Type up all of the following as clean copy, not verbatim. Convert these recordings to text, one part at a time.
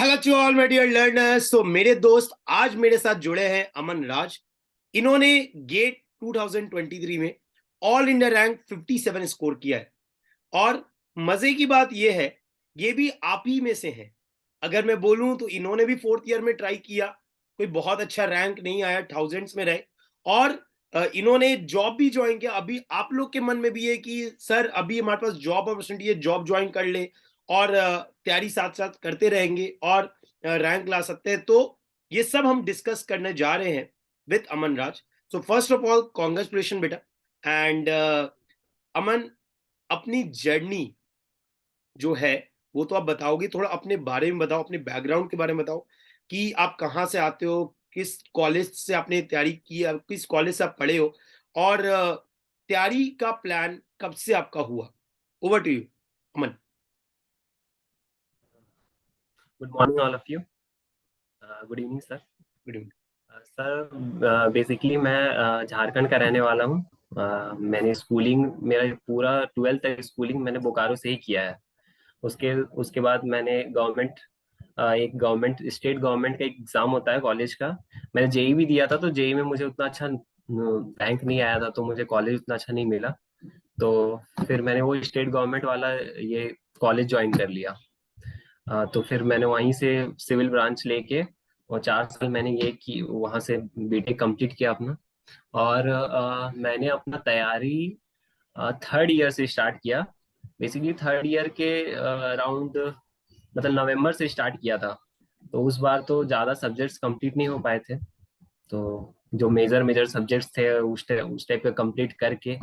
Hello to all my dear learners. तो मेरे दोस्त आज मेरे साथ जुड़े हैं अमन राज। इन्होंने गेट 2023 में ऑल इंडिया रैंक 57 स्कोर किया है। और मजे की बात यह है, ये भी आप ही में से है। अगर मैं बोलूं तो इन्होंने भी फोर्थ ईयर में ट्राई किया, कोई बहुत अच्छा रैंक नहीं आया, थाउजेंड्स में रहे। और इन्होंने जॉब भी ज्वाइन किया। अभी आप लोग के मन में भी है कि सर अभी हमारे पास जॉब अपॉर्चुनिटी है, जॉब ज्वाइन कर ले और तैयारी साथ साथ करते रहेंगे और रैंक ला सकते हैं। तो ये सब हम डिस्कस करने जा रहे हैं with Aman Raj. So first of all congratulation बेटा। एंड अमन, अपनी जर्नी जो है वो तो आप बताओगे, थोड़ा अपने बारे में बताओ, अपने बैकग्राउंड के बारे में बताओ कि आप कहाँ से आते हो, किस कॉलेज से आपने तैयारी की, किस कॉलेज से आप पढ़े हो, और तैयारी का प्लान कब से आपका हुआ। Over to you Aman. Good morning all of you. Good evening sir. Good evening. Sir basically मैं झारखंड का रहने वाला हूँ। मैंने स्कूलिंग, मेरा पूरा 12th तक स्कूलिंग मैंने बोकारो से ही किया है। उसके उसके बाद मैंने एक गवर्नमेंट स्टेट गवर्नमेंट का एग्जाम होता है कॉलेज का। मैंने जेई भी दिया था, तो जेई में मुझे उतना अच्छा रैंक नहीं आया था, तो मुझे कॉलेज उतना अच्छा नहीं मिला। तो फिर मैंने वो स्टेट गवर्नमेंट वाला ये कॉलेज ज्वाइन कर लिया। तो फिर मैंने वहीं से सिविल ब्रांच लेके और 4 साल मैंने ये की, वहां से बीटेक कंप्लीट किया अपना। और मैंने अपना तैयारी थर्ड ईयर से स्टार्ट किया। बेसिकली थर्ड ईयर के अराउंड, मतलब नवंबर से स्टार्ट किया था। तो उस बार तो ज़्यादा सब्जेक्ट्स कंप्लीट नहीं हो पाए थे। तो जो मेजर मेजर सब्जेक्ट्स थे उस टाइप का कंप्लीट करके,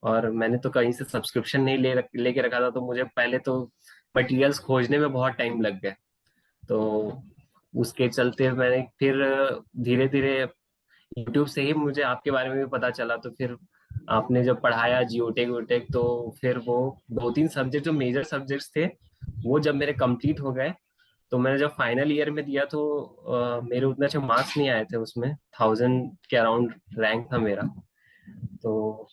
और मैंने तो कहीं से सब्सक्रिप्शन नहीं लेके रखा था, तो मुझे पहले तो मटेरियल्स खोजने में बहुत टाइम लग गया। तो उसके चलते मैंने फिर धीरे धीरे यूट्यूब से ही मुझे आपके बारे में भी पता चला। तो फिर आपने जब पढ़ाया जियोटेक वोटेक, तो फिर वो 2-3 सब्जेक्ट जो मेजर सब्जेक्ट्स थे वो जब मेरे कंप्लीट हो गए, तो मैंने जब फाइनल ईयर में दिया तो मेरे उतने अच्छे मार्क्स नहीं आए थे उसमें। 1000 के अराउंड रैंक था मेरा। तो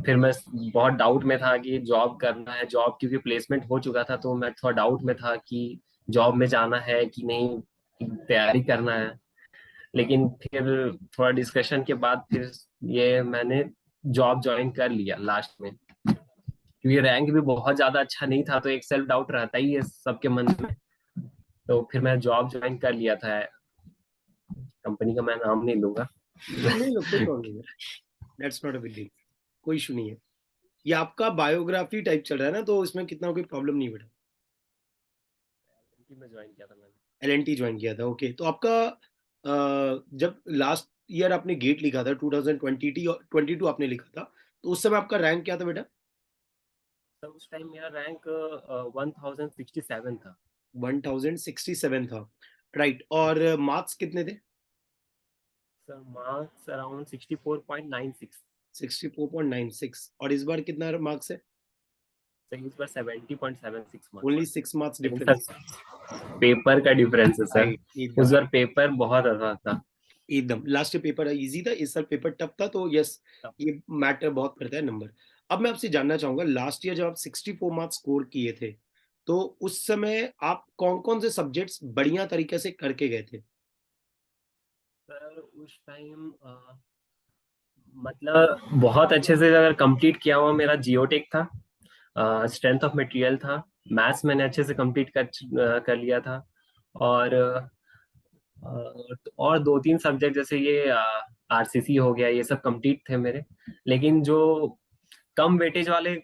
फिर मैं बहुत डाउट में था कि जॉब करना है, जॉब क्योंकि प्लेसमेंट हो चुका था, तो मैं थोड़ा डाउट में था कि जॉब में जाना है कि नहीं, तैयारी करना है। लेकिन फिर थोड़ा डिस्कशन के बाद फिर ये मैंने जॉब ज्वाइन कर लिया लास्ट में, क्योंकि रैंक भी बहुत ज्यादा अच्छा नहीं था, तो एक सेल्फ डाउट रहता ही है सबके मन में। तो फिर मैं जॉब ज्वाइन कर लिया था। कंपनी का मैं नाम नहीं लूंगा। नहीं लो, कोई प्रॉब्लम नहीं है। That's not a big deal. कोई इशू नहीं है। ये आपका बायोग्राफी टाइप चल रहा है ना, तो इसमें कितना कोई प्रॉब्लम नहीं बेटा। में ज्वाइन किया था मैंने। एलएनटी ज्वाइन किया था, ओके। तो आपका जब लास्ट ईयर आपने गेट लिखा था 2022 आपने लिखा था, तो उस समय आपका रैंक क्या था बेटा। तो उस टाइम मेरा रैंक 1067 था। 1067 था, राइट। और मार्क्स कितने थे। Sir marks around 64.96। 64.96। और इस बार कितना मार्क्स है। सर इस बार 70.76 ओनली मार्क्स। 6 मार्क्स लेकिन डिफरेंस। सर पेपर का डिफरेंस है सर। राइट, एकदम। उस बार पेपर बहुत ज्यादा था। एकदम लास्ट ईयर पेपर इजी था, इस साल पेपर टफ था, तो यस, तब ये मैटर बहुत करता है नंबर। अब मैं आपसे जानना चाहूंगा, लास्ट ईयर जब आप 64 मार्क्स स्कोर किए थे, तो उस समय आप कौन कौन से सब्जेक्ट्स बढ़िया तरीके से करके गए थे। सर उस टाइम मतलब बहुत अच्छे से अगर कंप्लीट किया हुआ मेरा जियोटेक था, स्ट्रेंथ ऑफ मटेरियल था, मैथ्स मैंने अच्छे से कंप्लीट कर लिया था। और और 2-3 सब्जेक्ट जैसे ये आरसीसी हो गया, ये सब कंप्लीट थे मेरे। लेकिन जो कम वेटेज वाले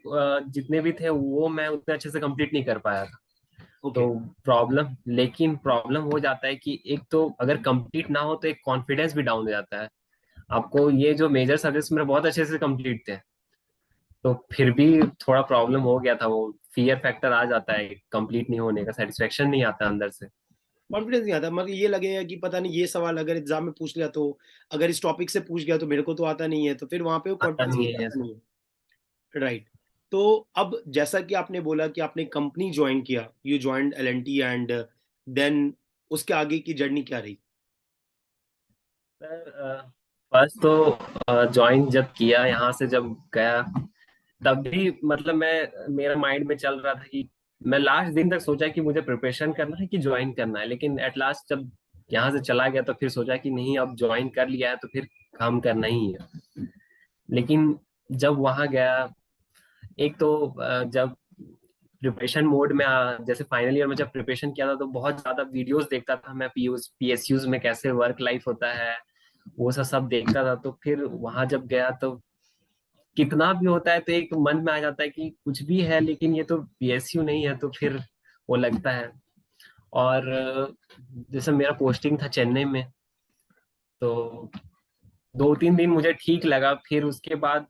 जितने भी थे वो मैं उतने अच्छे से कंप्लीट नहीं कर पाया था। ओके। तो प्रॉब्लम हो जाता है कि एक तो अगर कंप्लीट ना हो तो एक कॉन्फिडेंस भी डाउन हो जाता है आपको। ये जो मेजर सब्जेक्ट्स मेरे बहुत अच्छे से कंप्लीट थे, तो फिर भी थोड़ा प्रॉब्लम हो गया था। वो फियर फैक्टर आ जाता है कंप्लीट नहीं होने का, सेटिस्फेक्शन नहीं आता अंदर से। कॉन्फिडेंस नहीं आता, मगर ये लगेगा कि पता नहीं ये सवाल अगर एग्जाम में पूछ लिया, तो अगर इस टॉपिक से पूछ गया तो मेरे को तो आता नहीं है, तो फिर वहां पे वो आता कॉन्फिडेंस नहीं है आता ऐसा। नहीं है। राइट। तो अब जैसा कि आपने बोला कि आपने कंपनी ज्वाइन किया, you joined L&T, and then उसके आगे की जर्नी क्या रही। सर फर्स्ट तो ज्वाइन जब किया, यहाँ से जब गया, तब भी मतलब मैं मेरा माइंड में चल रहा था कि मैं लास्ट दिन तक सोचा कि मुझे प्रिपरेशन करना है कि ज्वाइन करना है, लेकिन एट लास्ट जब यहाँ से चला गया तो फिर सोचा कि नहीं, अब ज्वाइन कर लिया है तो फिर काम करना ही है। लेकिन जब वहां गया, एक तो जब प्रिपरेशन मोड में जैसे फाइनल ईयर में जब प्रिपरेशन किया था तो बहुत ज्यादा वीडियोस देखता था मैं, पीएसयूज में कैसे वर्क लाइफ होता है वो सब सब देखता था। तो फिर वहां जब गया तो कितना भी होता है तो एक मन में आ जाता है कि कुछ भी है लेकिन ये तो पीएसयू नहीं है, तो फिर वो लगता है। और जैसे मेरा पोस्टिंग था चेन्नई में, तो 2-3 दिन मुझे ठीक लगा, फिर उसके बाद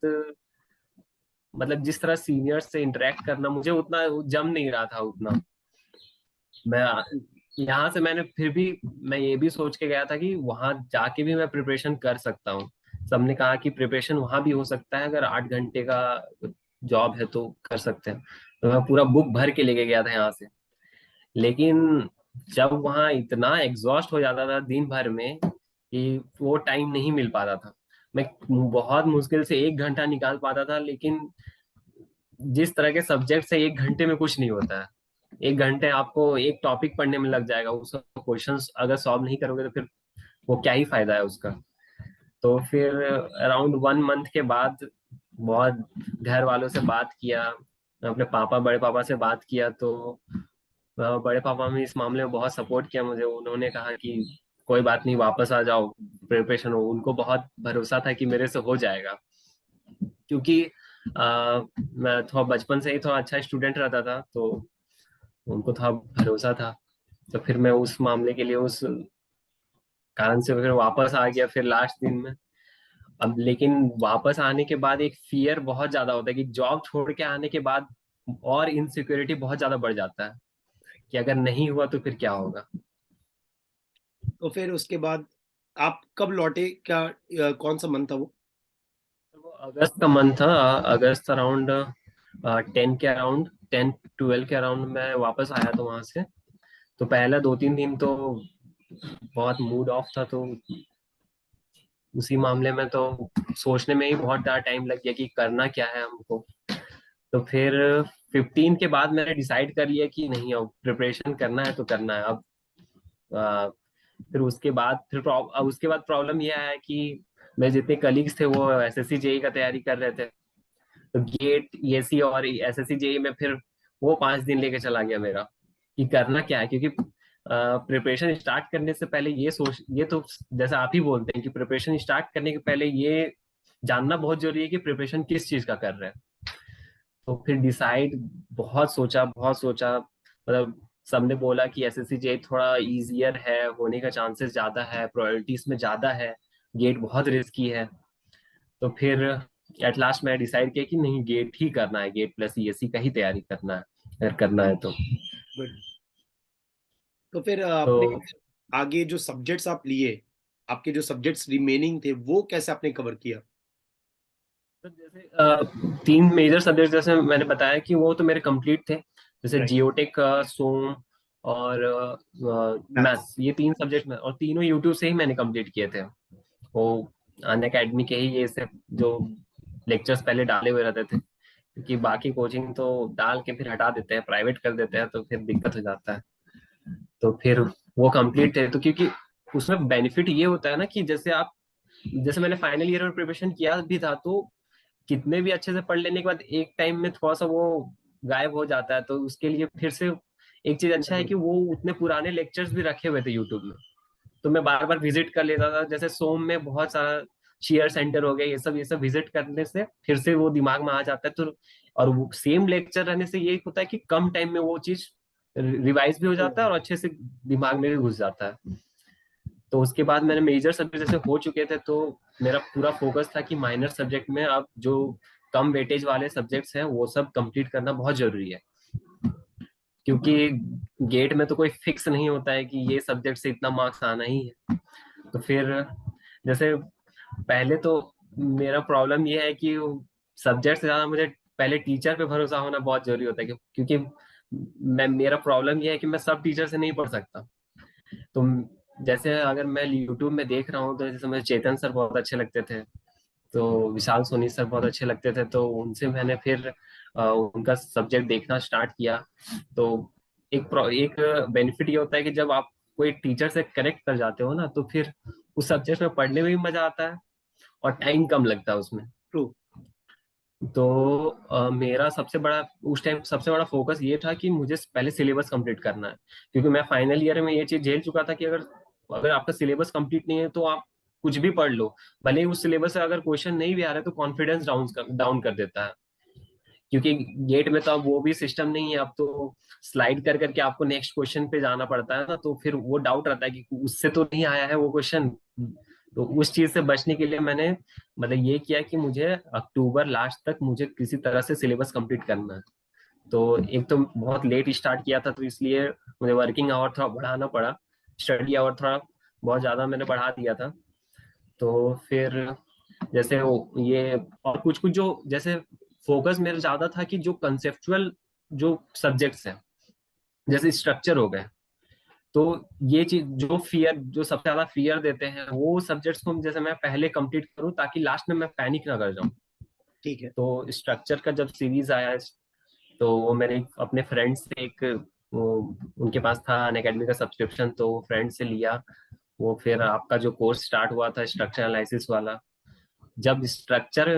मतलब जिस तरह सीनियर्स से इंटरेक्ट करना मुझे उतना जम नहीं रहा था उतना। मैं यहाँ से मैंने फिर भी मैं ये भी सोच के गया था कि वहां जाके भी मैं प्रिपरेशन कर सकता हूँ। सबने कहा कि प्रिपरेशन वहां भी हो सकता है, अगर 8 घंटे का जॉब है तो कर सकते हैं। तो मैं पूरा बुक भर के लेके गया था यहाँ से। लेकिन जब वहाँ इतना एग्जॉस्ट हो जाता था दिन भर में कि वो टाइम नहीं मिल पाता था। मैं बहुत मुश्किल से 1 घंटा निकाल पाता था, लेकिन जिस तरह के सब्जेक्ट से 1 घंटे में कुछ नहीं होता है। 1 घंटे आपको एक टॉपिक पढ़ने में लग जाएगा, उस क्वेश्चंस अगर सॉल्व नहीं करोगे तो फिर वो क्या ही फायदा है उसका। तो फिर अराउंड 1 मंथ के बाद बहुत घर वालों से बात किया, अपने पापा बड़े पापा से बात किया, तो बड़े पापा ने इस मामले में बहुत सपोर्ट किया मुझे। उन्होंने कहा कि कोई बात नहीं, वापस आ जाओ, प्रिपरेशन हो। उनको बहुत भरोसा था कि मेरे से हो जाएगा, क्योंकि मैं थोड़ा बचपन से ही थोड़ा अच्छा स्टूडेंट रहता था, तो उनको थोड़ा भरोसा था। तो फिर मैं उस मामले के लिए उस कारण से फिर वापस आ गया फिर लास्ट दिन में। अब लेकिन वापस आने के बाद एक फियर बहुत ज्यादा होता है कि जॉब छोड़ के आने के बाद और इनसिक्योरिटी बहुत ज्यादा बढ़ जाता है कि अगर नहीं हुआ तो फिर क्या होगा। तो फिर उसके बाद आप कब लौटे, क्या कौन सा मंथ था वो? तो वो अगस्त का मंथ था। अगस्त अराउंड 10 12 के अराउंड मैं वापस आया था वहां से। तो पहला 2-3 दिन तो बहुत मूड ऑफ था, तो उसी मामले में तो सोचने में ही बहुत ज्यादा टाइम लग गया कि करना क्या है हमको। तो फिर 15 के बाद मैंने डिसाइड कर लिया कि नहीं, अब प्रिपरेशन करना है तो करना है अब। आ, फिर उसके बाद अब उसके बाद प्रॉब्लम यह है कि मेरे जितने कलीग्स थे वो एसएससी जेई का तैयारी कर रहे थे। तो गेट ईएससी और एसएससी जेई में फिर वो 5 दिन लेके चला गया मेरा कि करना क्या है, क्योंकि प्रिपरेशन स्टार्ट करने से पहले ये तो जैसा आप ही बोलते हैं कि प्रिपरेशन स्टार्ट करने के पहले ये जानना बहुत जरूरी है कि प्रिपरेशन किस चीज का कर रहे हैं। तो फिर डिसाइड बहुत सोचा, मतलब सबने बोला कि एसएससी जेई थोड़ा इजियर है, होने का चांसेस ज्यादा है, प्रोबेबिलिटीज में ज्यादा है, गेट बहुत रिस्की है। तो फिर एट लास्ट मैं डिसाइड किया कि नहीं, गेट ही करना है, गेट प्लस ईएससी का ही तैयारी करना है अगर करना है तो। गुड। तो फिर तो आपने आगे जो सब्जेक्ट्स आप लिए, आपके जो सब्जेक्ट्स रिमेनिंग थे वो कैसे आपने कवर किया? जैसे 3 मेजर सब्जेक्ट जैसे मैंने बताया कि वो तो मेरे कंप्लीट थे, जैसे राइट। जियोटेक, सोम और मैथ्स। मैथ्स, ये 3 सब्जेक्ट में, और तीनों यूट्यूब से ही मैंने कंप्लीट किए थे। वो अन अकेडमी के ही ये से जो लेक्चर्स पहले डाले हुए रहते थे, क्योंकि बाकी कोचिंग तो डाल के फिर हटा देते हैं, प्राइवेट कर देते हैं, तो फिर दिक्कत हो जाता है। तो फिर वो कंप्लीट थे, तो क्योंकि उसमें बेनिफिट ये होता है ना कि जैसे मैंने फाइनल ईयर में प्रिपरेशन किया भी था, तो कितने भी अच्छे से पढ़ लेने के बाद एक टाइम में थोड़ा सा वो गायब हो जाता है। तो उसके लिए फिर से एक चीज अच्छा है कि वो उतने पुराने लेक्चर्स भी रखे हुए थे यूट्यूब में, तो मैं बार बार विजिट कर लेता था। जैसे सोम में बहुत सारा शेयर सेंटर हो गया, ये सब विजिट करने से फिर से वो दिमाग में आ जाता है। तो और वो सेम लेक्चर रहने से ये होता है कि कम टाइम में वो चीज रिवाइज भी हो जाता है और अच्छे से दिमाग में भी घुस जाता है। तो उसके बाद मैंने मेजर सब्जेक्ट जैसे हो चुके थे, तो मेरा पूरा फोकस था कि माइनर सब्जेक्ट में अब जो कम वेटेज वाले सब्जेक्ट्स हैं वो सब कंप्लीट करना बहुत जरूरी है, क्योंकि गेट में तो कोई फिक्स नहीं होता है कि ये सब्जेक्ट से इतना मार्क्स आना ही है। तो फिर जैसे पहले तो मेरा प्रॉब्लम ये है कि सब्जेक्ट से ज्यादा मुझे पहले टीचर पे भरोसा होना बहुत जरूरी होता है, क्योंकि मेरा प्रॉब्लम ये है कि मैं सब टीचर से नहीं पढ़ सकता। तो जैसे अगर मैं यूट्यूब में देख रहा हूँ तो जैसे मुझे चेतन सर बहुत अच्छे लगते थे, तो विशाल सोनी सर बहुत अच्छे लगते थे, तो उनसे मैंने फिर उनका सब्जेक्ट देखना स्टार्ट किया। तो एक बेनिफिट ये होता है कि जब आप कोई टीचर से कनेक्ट कर जाते हो ना, तो फिर उस सब्जेक्ट में पढ़ने में भी मजा आता है और टाइम कम लगता है उसमें। ट्रू। तो मेरा सबसे बड़ा उस टाइम सबसे बड़ा फोकस ये था कि मुझे पहले सिलेबस कंप्लीट करना है, क्योंकि मैं फाइनल ईयर में ये चीज झेल चुका था कि अगर अगर आपका सिलेबस कंप्लीट नहीं है तो आप कुछ भी पढ़ लो, भले ही उस सिलेबस से अगर क्वेश्चन नहीं भी आ रहे तो कॉन्फिडेंस डाउन कर देता है। क्योंकि गेट में तो अब वो भी सिस्टम नहीं है, अब तो स्लाइड कर करके आपको नेक्स्ट क्वेश्चन पे जाना पड़ता है ना, तो फिर वो डाउट रहता है कि उससे तो नहीं आया है वो क्वेश्चन। तो उस चीज से बचने के लिए मैंने मतलब ये किया कि मुझे अक्टूबर लास्ट तक मुझे किसी तरह से सिलेबस कंप्लीट करना है। तो एक तो बहुत लेट स्टार्ट किया था, तो इसलिए मुझे वर्किंग आवर थोड़ा बढ़ाना पड़ा, स्टडी आवर थोड़ा बहुत ज्यादा मैंने बढ़ा दिया था। तो फिर जैसे ये और कुछ कुछ जो जैसे फोकस मेरा ज्यादा था कि जो कंसेप्चुअल जो सब्जेक्ट्स हैं, जैसे स्ट्रक्चर हो गए, तो ये चीज जो फियर जो सबसे ज्यादा फियर देते हैं वो सब्जेक्ट्स को जैसे मैं पहले कंप्लीट करूं ताकि लास्ट में मैं पैनिक ना कर जाऊं। ठीक है। तो स्ट्रक्चर का जब सीरीज आया, तो वो मैंने अपने फ्रेंड से एक वो उनके पास था अन अकेडमी का सब्सक्रिप्शन, तो फ्रेंड से लिया। वो फिर आपका जो कोर्स स्टार्ट हुआ था स्ट्रक्चर एनालिसिस वाला, जब स्ट्रक्चर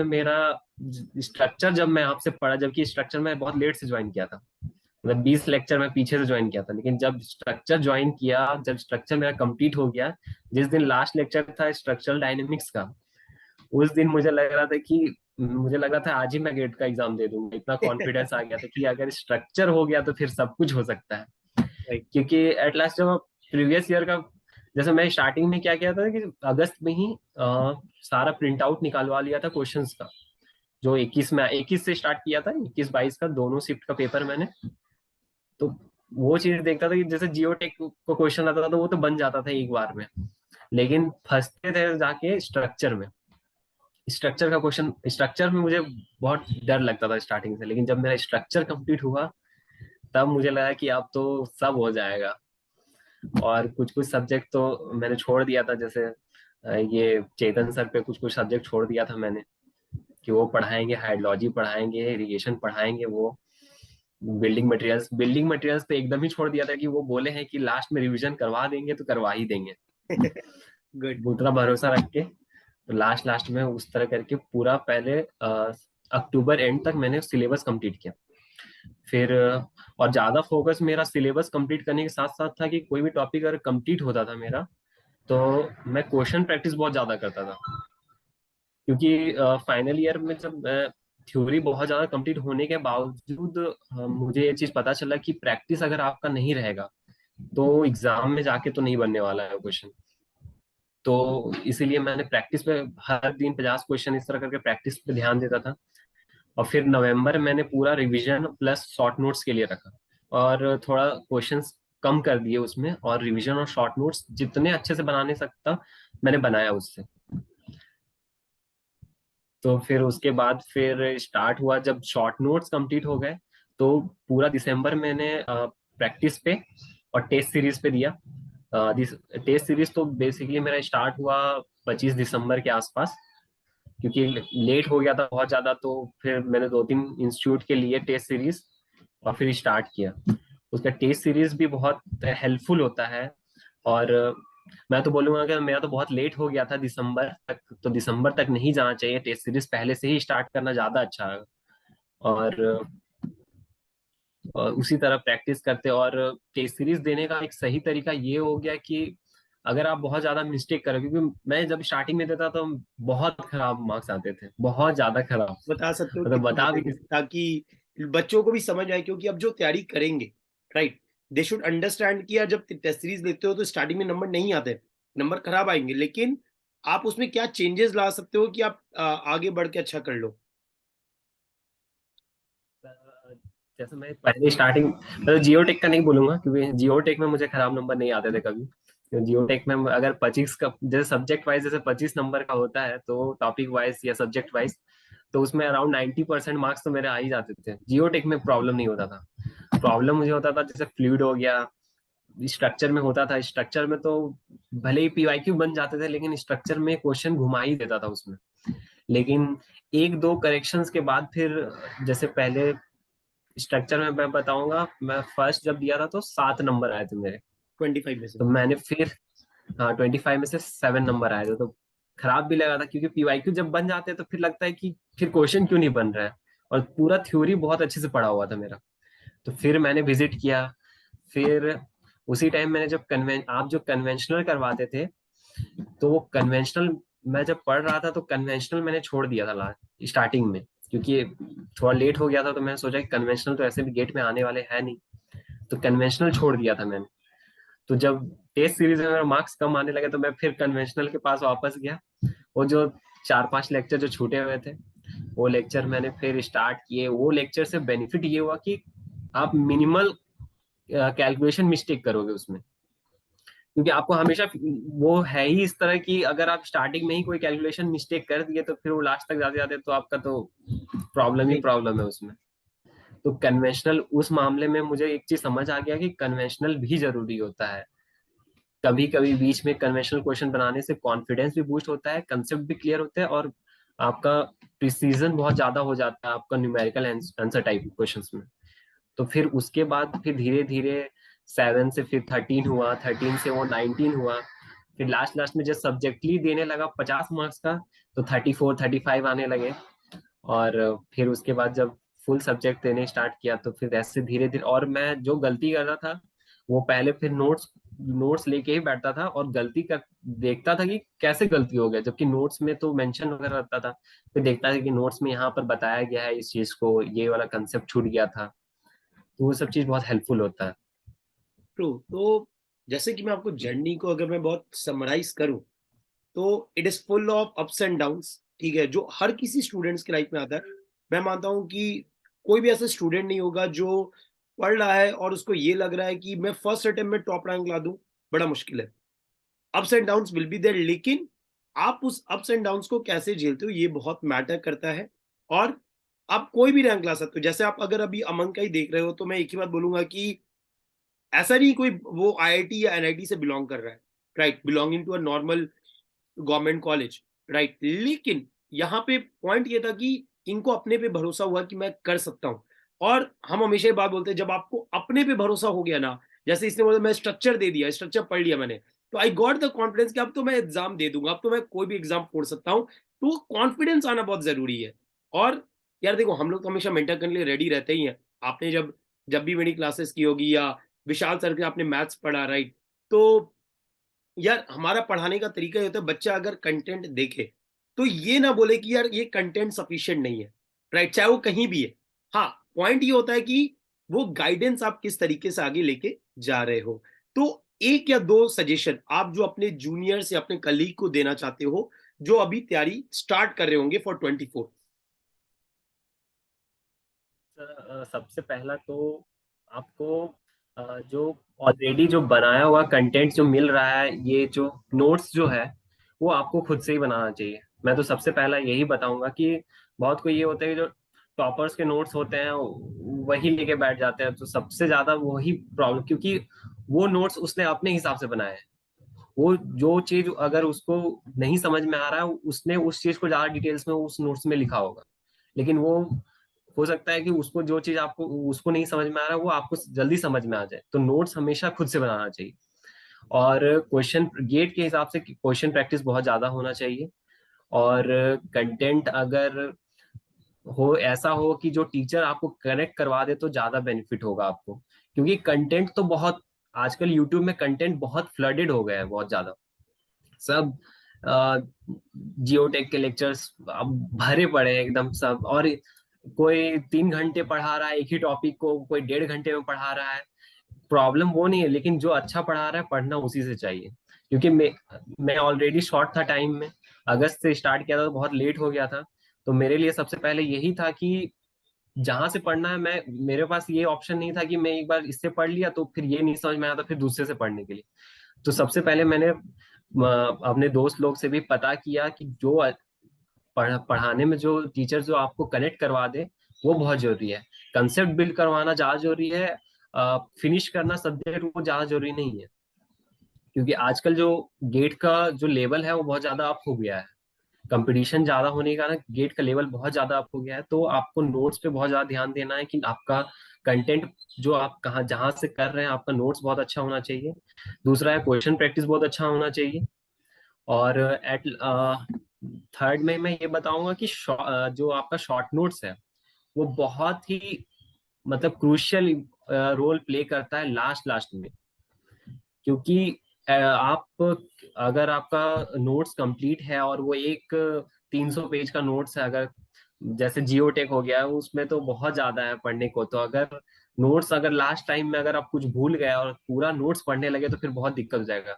जब मैं आपसे पढ़ा, जबकि स्ट्रक्चर मैं बहुत लेट से ज्वाइन किया था, मतलब 20 लेक्चर मैं पीछे से ज्वाइन किया था, लेकिन जब स्ट्रक्चर ज्वाइन किया, जब स्ट्रक्चर मेरा कंप्लीट हो गया, जिस दिन लास्ट लेक्चर था स्ट्रक्चरल डायनेमिक्स का, उस दिन मुझे लग रहा था आज ही मैं गेट का एग्जाम दे दूंगा, इतना कॉन्फिडेंस आ गया था कि अगर स्ट्रक्चर हो गया तो फिर सब कुछ हो सकता है। राइट। क्योंकि एट लास्ट जब प्रीवियस ईयर का, जैसे मैं स्टार्टिंग में क्या किया था कि अगस्त में ही सारा प्रिंट आउट निकालवा लिया था क्वेश्चंस का, जो 21 से स्टार्ट किया था, 21-22 का दोनों शिफ्ट का पेपर मैंने। तो वो चीज देखता था कि जैसे जियो टेक को क्वेश्चन आता था तो वो तो बन जाता था एक बार में, लेकिन फंसते थे जाके स्ट्रक्चर में। स्ट्रक्चर का क्वेश्चन, स्ट्रक्चर में मुझे बहुत डर लगता था स्टार्टिंग से, लेकिन जब मेरा स्ट्रक्चर कंप्लीट हुआ तब मुझे लगा कि अब तो सब हो जाएगा। और कुछ कुछ सब्जेक्ट तो मैंने छोड़ दिया था, जैसे ये चेतन सर पे कुछ कुछ सब्जेक्ट छोड़ दिया था मैंने, कि वो पढ़ाएंगे, हाइड्रोलॉजी पढ़ाएंगे, इरिगेशन पढ़ाएंगे, वो बिल्डिंग मटेरियल्स पे एकदम ही छोड़ दिया था कि वो बोले हैं कि लास्ट में रिवीजन करवा देंगे तो करवा ही देंगे। गुड। उतना भरोसा रख के तो लास्ट लास्ट में उस तरह करके पूरा पहले अक्टूबर एंड तक मैंने सिलेबस कंप्लीट किया। फिर और ज्यादा फोकस मेरा सिलेबस कंप्लीट करने के साथ साथ था कि कोई भी टॉपिक अगर कंप्लीट होता था मेरा, तो मैं क्वेश्चन प्रैक्टिस बहुत ज्यादा करता था। क्योंकि फाइनल ईयर में जब थ्योरी बहुत ज्यादा कंप्लीट होने के बावजूद मुझे ये चीज पता चला कि प्रैक्टिस अगर आपका नहीं रहेगा तो एग्जाम में जाके तो नहीं बनने वाला है क्वेश्चन। तो इसीलिए मैंने प्रैक्टिस पे हर दिन 50 क्वेश्चन इस तरह करके प्रैक्टिस पे ध्यान देता था। और फिर नवंबर मैंने पूरा रिवीजन प्लस शॉर्ट नोट्स के लिए रखा, और थोड़ा क्वेश्चंस कम कर दिए उसमें, और रिवीजन और शॉर्ट नोट्स जितने अच्छे से बनाने सकता मैंने बनाया उससे। तो फिर उसके बाद फिर स्टार्ट हुआ जब शॉर्ट नोट्स कंप्लीट हो गए, तो पूरा दिसंबर मैंने प्रैक्टिस पे और टेस्ट सीरीज पे दिया। टेस्ट सीरीज तो बेसिकली मेरा स्टार्ट हुआ 25 दिसंबर के आसपास, क्योंकि लेट हो गया था बहुत ज्यादा, तो फिर मैंने 2-3 इंस्टीट्यूट के लिए टेस्ट सीरीज और फिर स्टार्ट किया। उसका टेस्ट सीरीज भी बहुत हेल्पफुल होता है। और मैं तो बोलूंगा कि मेरा तो बहुत लेट हो गया था दिसंबर तक, तो दिसंबर तक नहीं जाना चाहिए, टेस्ट सीरीज पहले से ही स्टार्ट करना ज्यादा अच्छा है। और उसी तरह प्रैक्टिस करते, और टेस्ट सीरीज देने का एक सही तरीका ये हो गया कि अगर आप बहुत ज्यादा मिस्टेक करो, क्योंकि मैं जब स्टार्टिंग में देता तो बहुत खराब मार्क्स आते थे, बहुत ज्यादा खराब, बता सकते हो मतलब कितने बता आते भी थे नहीं। ताकि बच्चों को भी समझ आए, क्योंकि अब जो तैयारी करेंगे, राइट, दे शुड अंडरस्टैंड कि यार जब टेस्ट सीरीज लेते हो तो स्टार्टिंग में नंबर नहीं आते, नंबर खराब आएंगे, लेकिन आप उसमें क्या चेंजेस ला सकते हो कि आप आगे बढ़ के अच्छा कर लो। जैसे मैं पहले स्टार्टिंग, मतलब जियो टेक का नहीं बोलूंगा, क्योंकि जियो टेक में मुझे खराब नंबर नहीं आते थे कभी। जियो टेक में अगर 25 का जैसे सब्जेक्ट वाइज जैसे 25 नंबर का होता है, तो टॉपिक वाइज या सब्जेक्ट वाइज तो उसमें अराउंड 90% मार्क्स तो मेरे आ ही जाते थे। जियो टेक में प्रॉब्लम नहीं होता था। प्रॉब्लम मुझे होता था जैसे फ्लूइड हो गया, स्ट्रक्चर में होता था। स्ट्रक्चर में तो भले ही पीवाईक्यू बन जाते थे, लेकिन स्ट्रक्चर में क्वेश्चन घुमा ही देता था उसमें। लेकिन एक दो करेक्शंस के बाद फिर, जैसे पहले स्ट्रक्चर में मैं बताऊंगा, मैं फर्स्ट जब दिया था तो 7 नंबर आए थे मेरे। 25 में से। तो मैंने फिर, हाँ, 25 में से 7 नंबर आए थे, तो खराब भी लगा था, क्योंकि पीवाईक्यू जब बन जाते हैं तो फिर लगता है कि फिर क्वेश्चन क्यों नहीं बन रहा है, और पूरा थ्योरी बहुत अच्छे से पढ़ा हुआ था मेरा। तो फिर मैंने विजिट किया। फिर उसी टाइम मैंने जब आप जो कन्वेंशनल करवाते थे, तो वो कन्वेंशनल मैं जब पढ़ रहा था तो कन्वेंशनल मैंने छोड़ दिया था लास्ट स्टार्टिंग में, क्योंकि थोड़ा लेट हो गया था, तो मैंने सोचा कि कन्वेंशनल तो ऐसे भी गेट में आने वाले हैं नहीं, तो कन्वेंशनल छोड़ दिया था मैंने। तो जब टेस्ट सीरीज में मेरे मार्क्स कम आने लगे तो मैं फिर कन्वेंशनल के पास वापस गया। वो जो 4-5 लेक्चर जो छूटे हुए थे, वो लेक्चर मैंने फिर स्टार्ट किए। वो लेक्चर से बेनिफिट ये हुआ कि आप मिनिमल कैलकुलेशन मिस्टेक करोगे उसमें, क्योंकि आपको हमेशा वो है ही इस तरह की, अगर आप स्टार्टिंग में ही कोई कैलकुलेशन मिस्टेक कर दिए तो फिर वो लास्ट तक जाते जाते तो आपका तो प्रॉब्लम ही सही। प्रॉब्लम है उसमें। तो कन्वेंशनल उस मामले में मुझे एक चीज समझ आ गया कि कन्वेंशनल भी जरूरी होता है। कभी कभी बीच में कन्वेंशनल क्वेश्चन बनाने से कॉन्फिडेंस भी बूस्ट होता है, कंसेप्ट भी क्लियर होते हैं, और आपका प्रिसीजन बहुत ज्यादा हो जाता है आपका न्यूमेरिकल आंसर टाइप क्वेश्चंस में। तो फिर उसके बाद फिर धीरे धीरे 7 से फिर 13 हुआ, 13 से वो 19 हुआ। फिर लास्ट लास्ट में जब सब्जेक्टली देने लगा 50 मार्क्स का, तो 34-35 आने लगे। और फिर उसके बाद जब फुल सब्जेक्ट देने स्टार्ट किया, तो फिर ऐसे धीरे धीरे, और मैं जो गलती कर रहा था वो पहले फिर नोट्स नोट्स लेके ही बैठता था, और गलती कर देखता था कि कैसे गलती हो गया, जबकि नोट्स में तो मेंशन वगैरह रहता था। फिर देखता था कि नोट्स में यहाँ पर बताया गया है इस चीज को, ये वाला कंसेप्ट छूट गया था। तो वो सब चीज बहुत हेल्पफुल होता है। ट्रू। तो जैसे कि मैं आपको जर्नी को अगर मैं बहुत समराइज करूं, तो it is full of ups and downs, ठीक है, जो हर किसी स्टूडेंट्स के लाइफ में आता है। मैं मानता हूं कि कोई भी ऐसा स्टूडेंट नहीं होगा जो पढ़ रहा है और उसको ये लग रहा है कि मैं फर्स्ट अटेम्प्ट में टॉप रैंक ला दूं, बड़ा मुश्किल है। Ups and downs will be there, लेकिन आप उस अप्स एंड डाउन्स को कैसे झेलते हो ये बहुत मैटर करता है। और आप कोई भी रैंक ला सकते हो। जैसे आप अगर अभी अमन का ही देख रहे हो, तो मैं एक ही बात बोलूंगा कि ऐसा नहीं कोई वो आईआईटी या एनआईटी से बिलोंग कर रहा है, right, belonging to a normal government college, right, लेकिन यहाँ पे पॉइंट ये था कि इनको अपने पे भरोसा हुआ कि मैं कर सकता हूँ। और हम हमेशा ये बात बोलते हैं, जब आपको अपने पे भरोसा हो गया ना, जैसे इसने बोला मैं स्ट्रक्चर दे दिया, स्ट्रक्चर पढ़ लिया मैंने, तो आई गॉट द कॉन्फिडेंस कि अब तो मैं एग्जाम दे दूंगा, अब तो मैं कोई भी एग्जाम फोड़ सकता हूँ। तो कॉन्फिडेंस आना बहुत जरूरी है। और यार देखो, हम लोग तो हमेशा मेंटर करने के लिए रेडी रहते ही हैं। आपने जब जब भी मेरी क्लासेस की होगी, या विशाल सर के आपने मैथ्स पढ़ा, राइट, तो यार हमारा पढ़ाने का तरीका ये होता है, बच्चा अगर कंटेंट देखे तो ये ना बोले कि यार ये कंटेंट सफिशिएंट नहीं है, राइट, चाहे वो कहीं भी है। हाँ, पॉइंट ये होता है कि वो गाइडेंस आप किस तरीके से आगे लेके जा रहे हो। तो एक या दो सजेशन आप जो अपने जूनियर से अपने कलीग को देना चाहते हो, जो अभी तैयारी स्टार्ट कर रहे होंगे फॉर 24। सबसे पहला तो आपको जो ऑलरेडी जो बनाया हुआ कंटेंट जो मिल रहा है, ये जो नोट्स जो है, वो आपको खुद से ही बनाना चाहिए। मैं तो सबसे पहला यही बताऊंगा कि बहुत कोई ये होता है कि जो टॉपर्स के नोट्स होते हैं वही लेके बैठ जाते हैं, तो सबसे ज्यादा वही प्रॉब्लम, क्योंकि वो नोट्स उसने अपने हिसाब से बनाए हैं। वो जो चीज अगर उसको नहीं समझ में आ रहा है, उसने उस चीज को ज्यादा डिटेल्स में उस नोट्स में लिखा होगा। लेकिन वो हो सकता है कि उसको जो चीज आपको उसको नहीं समझ में आ रहा है वो आपको जल्दी समझ में आ जाए। तो नोट्स हमेशा खुद से बनाना चाहिए। और क्वेश्चन गेट के हिसाब से क्वेश्चन प्रैक्टिस बहुत ज्यादा होना चाहिए। और कंटेंट अगर हो ऐसा हो कि जो टीचर आपको कनेक्ट करवा दे तो ज्यादा बेनिफिट होगा आपको, क्योंकि कंटेंट तो बहुत, आजकल यूट्यूब में कंटेंट बहुत फ्लडेड हो गया है, बहुत ज्यादा। सब जियोटेक के लेक्चर्स अब भरे पड़े हैं एकदम सब। और कोई 3 घंटे पढ़ा रहा है एक ही टॉपिक को, कोई 1.5 घंटे में पढ़ा रहा है। प्रॉब्लम वो नहीं है, लेकिन जो अच्छा पढ़ा रहा है पढ़ना उसी से चाहिए। क्योंकि मैं ऑलरेडी शॉर्ट था टाइम में, अगस्त से स्टार्ट किया था तो बहुत लेट हो गया था। तो मेरे लिए सबसे पहले यही था कि जहां से पढ़ना है, मैं मेरे पास ये ऑप्शन नहीं था कि मैं एक बार इससे पढ़ लिया तो फिर ये नहीं समझ में आया तो फिर दूसरे से पढ़ने के लिए। तो सबसे पहले मैंने अपने दोस्त लोग से भी पता किया कि जो पढ़ाने में जो टीचर जो आपको कनेक्ट करवा दे वो बहुत जरूरी है। कंसेप्ट बिल्ड करवाना ज्यादा जरूरी है, फिनिश करना सब्जेक्ट वो ज्यादा जरूरी नहीं है। क्योंकि आजकल जो गेट का जो लेवल है वो बहुत ज्यादा अप हो गया है। कंपटीशन ज्यादा होने के कारण गेट का लेवल बहुत ज्यादा अप हो गया है, तो आपको नोट्स पे बहुत ज्यादा ध्यान देना है कि आपका कंटेंट जो आप कहाँ जहाँ से कर रहे हैं आपका नोट्स बहुत अच्छा होना चाहिए। दूसरा है क्वेश्चन प्रैक्टिस बहुत अच्छा होना चाहिए। और एट थर्ड में मैं ये बताऊंगा कि जो आपका शॉर्ट नोट्स है वो बहुत ही मतलब क्रूशियल रोल प्ले करता है लास्ट लास्ट में। क्योंकि आप अगर आपका नोट्स कंप्लीट है और वो एक 300 पेज का नोट्स है, अगर जैसे जियोटेक हो गया उसमें तो बहुत ज्यादा है पढ़ने को, तो अगर नोट्स अगर लास्ट टाइम में अगर आप कुछ भूल गए और पूरा नोट्स पढ़ने लगे तो फिर बहुत दिक्कत हो जाएगा।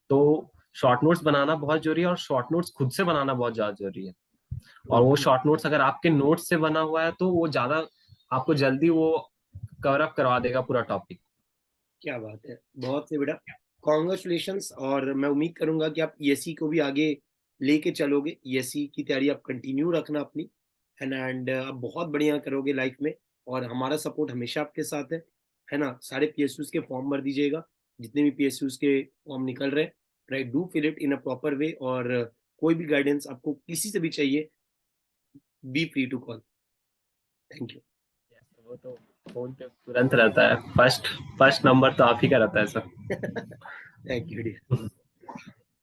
तो शॉर्ट नोट्स बनाना बहुत जरूरी है और शॉर्ट नोट्स खुद से बनाना बहुत ज्यादा जरूरी है। और वो शॉर्ट नोट्स अगर आपके नोट्स से बना हुआ है तो वो ज्यादा आपको जल्दी वो कवर अप करवा देगा पूरा टॉपिक। क्या बात है, बहुत से बेटा, कॉन्ग्रेचुलेशंस। और मैं उम्मीद करूंगा कि आप ईएससी को भी आगे लेके चलोगे, ईएससी की तैयारी आप कंटिन्यू रखना अपनी, एंड आप बहुत बढ़िया करोगे लाइफ में। और हमारा सपोर्ट हमेशा आपके साथ है ना। सारे पीएसयूज के फॉर्म भर दीजिएगा, जितने भी पीएसयूज के फॉर्म निकल रहे हैं, try do fill it in a proper way. और कोई भी गाइडेंस आपको किसी से भी चाहिए, be free to call. Thank you. वो तो फोन पे तुरंत रहता है, फर्स्ट फर्स्ट नंबर तो आप ही का रहता है सर। Thank you.